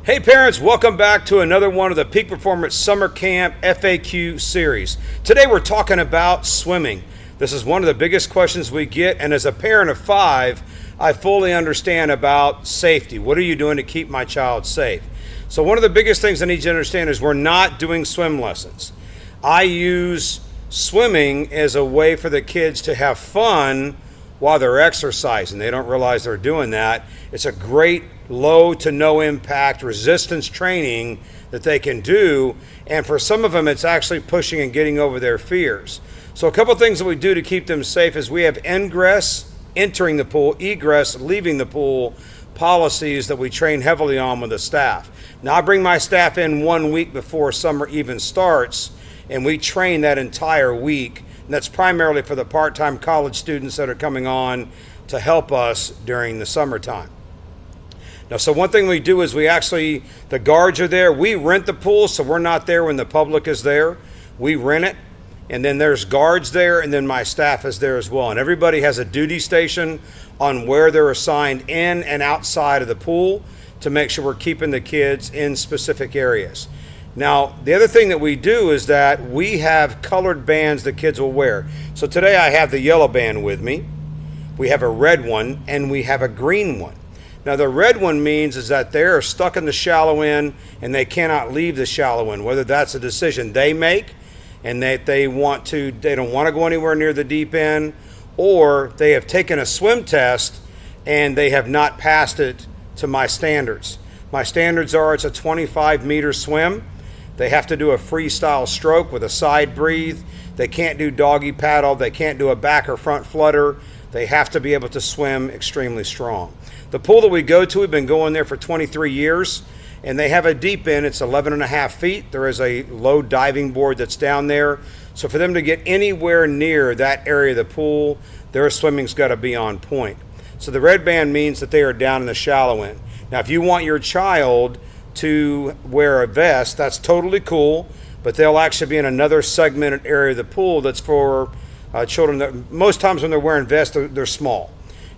Hey parents, welcome back to another one of the Peak Performance Summer Camp FAQ series. Today we're talking about swimming. This is one of the biggest questions we get, and as a parent of 5, I fully understand about safety. What are you doing to keep my child safe? So one of the biggest things I need you to understand is we're not doing swim lessons. I use swimming as a way for the kids to have fun while they're exercising. They don't realize they're doing that. It's a great low to no impact resistance training that they can do, and for some of them it's actually pushing and getting over their fears. So a couple of things that we do to keep them safe is we have ingress entering the pool, egress leaving the pool policies that we train heavily on with the staff. Now I bring my staff in 1 week before summer even starts, and we train that entire week. And that's primarily for the part-time college students that are coming on to help us during the summertime. Now, so one thing we do is the guards are there. We rent the pool, so we're not there when the public is there. We rent it, and then there's guards there, and then my staff is there as well. And everybody has a duty station on where they're assigned in and outside of the pool to make sure we're keeping the kids in specific areas. Now, the other thing that we do is that we have colored bands the kids will wear. So today I have the yellow band with me, we have a red one, and we have a green one. Now the red one means is that they're stuck in the shallow end and they cannot leave the shallow end, whether that's a decision they make and that they don't want to go anywhere near the deep end, or they have taken a swim test and they have not passed it to my standards. My standards are it's a 25-meter swim. They have to do a freestyle stroke with a side breathe. They can't do doggy paddle. They can't do a back or front flutter. They have to be able to swim extremely strong. The pool that we go to, we've been going there for 23 years, and they have a deep end. It's 11.5 feet. There is a low diving board that's down there. So for them to get anywhere near that area of the pool, their swimming's got to be on point. So the red band means that they are down in the shallow end. Now, if you want your child to wear a vest, that's totally cool, but they'll actually be in another segmented area of the pool that's for children that most times when they're wearing vests, they're small.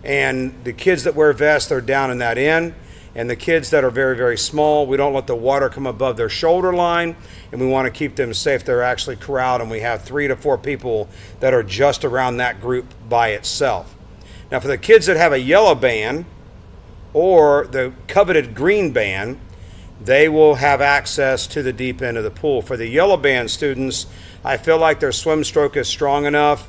And the kids that wear vests, they're down in that end. And the kids that are very, very small, we don't let the water come above their shoulder line, and we want to keep them safe. They're actually corralled, and we have 3 to 4 people that are just around that group by itself. Now for the kids that have a yellow band or the coveted green band, they will have access to the deep end of the pool. For the yellow band students, I feel like their swim stroke is strong enough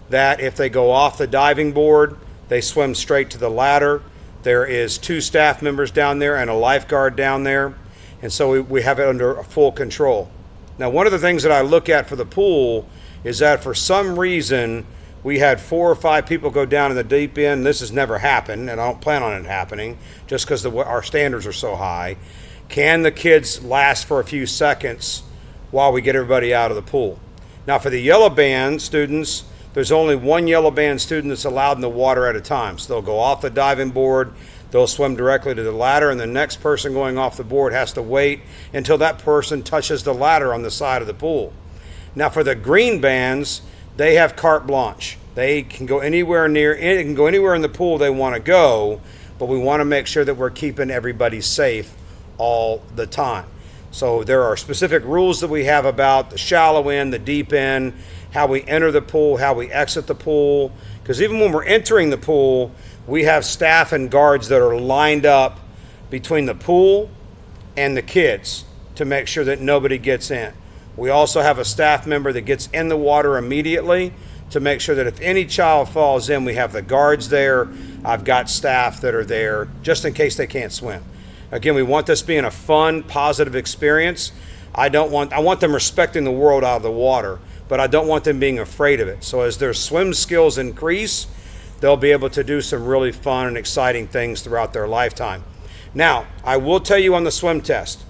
that if they go off the diving board, they swim straight to the ladder. There is 2 staff members down there and a lifeguard down there, and so we have it under full control. Now, one of the things that I look at for the pool is that for some reason we had 4 or 5 people go down in the deep end. This has never happened, and I don't plan on it happening just because our standards are so high. Can the kids last for a few seconds while we get everybody out of the pool? Now for the yellow band students, there's only 1 yellow band student that's allowed in the water at a time. So they'll go off the diving board, they'll swim directly to the ladder, and the next person going off the board has to wait until that person touches the ladder on the side of the pool. Now for the green bands, they have carte blanche. They can go anywhere in the pool they want to go, but we want to make sure that we're keeping everybody safe all the time. So there are specific rules that we have about the shallow end, the deep end, how we enter the pool, how we exit the pool. Because even when we're entering the pool, we have staff and guards that are lined up between the pool and the kids to make sure that nobody gets in. We also have a staff member that gets in the water immediately to make sure that if any child falls in, we have the guards there. I've got staff that are there just in case they can't swim. Again, we want this being a fun, positive experience. I want them respecting the world out of the water, but I don't want them being afraid of it. So as their swim skills increase, they'll be able to do some really fun and exciting things throughout their lifetime. Now, I will tell you on the swim test,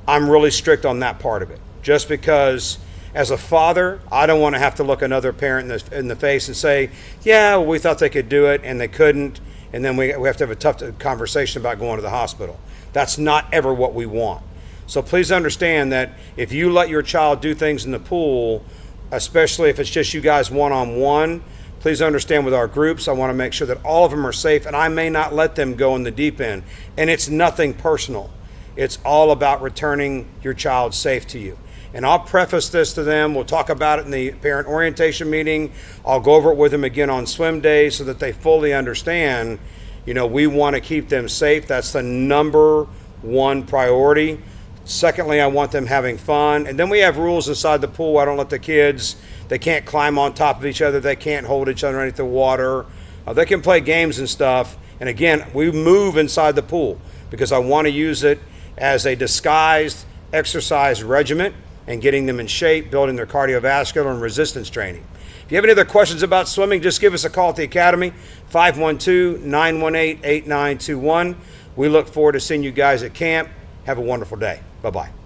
I'm really strict on that part of it, just because as a father, I don't want to have to look another parent in the face and say, yeah, well, we thought they could do it and they couldn't, and then we have to have a tough conversation about going to the hospital. That's not ever what we want. So please understand that if you let your child do things in the pool, especially if it's just you guys one-on-one, please understand with our groups, I want to make sure that all of them are safe, and I may not let them go in the deep end. And it's nothing personal. It's all about returning your child safe to you. And I'll preface this to them. We'll talk about it in the parent orientation meeting. I'll go over it with them again on swim days so that they fully understand, we want to keep them safe. That's the number one priority. Secondly, I want them having fun. And then we have rules inside the pool. I don't let the kids, they can't climb on top of each other. They can't hold each other underneath the water. They can play games and stuff. And again, we move inside the pool because I want to use it as a disguised exercise regimen and getting them in shape, building their cardiovascular and resistance training. If you have any other questions about swimming, just give us a call at the Academy, 512-918-8921. We look forward to seeing you guys at camp. Have a wonderful day. Bye-bye.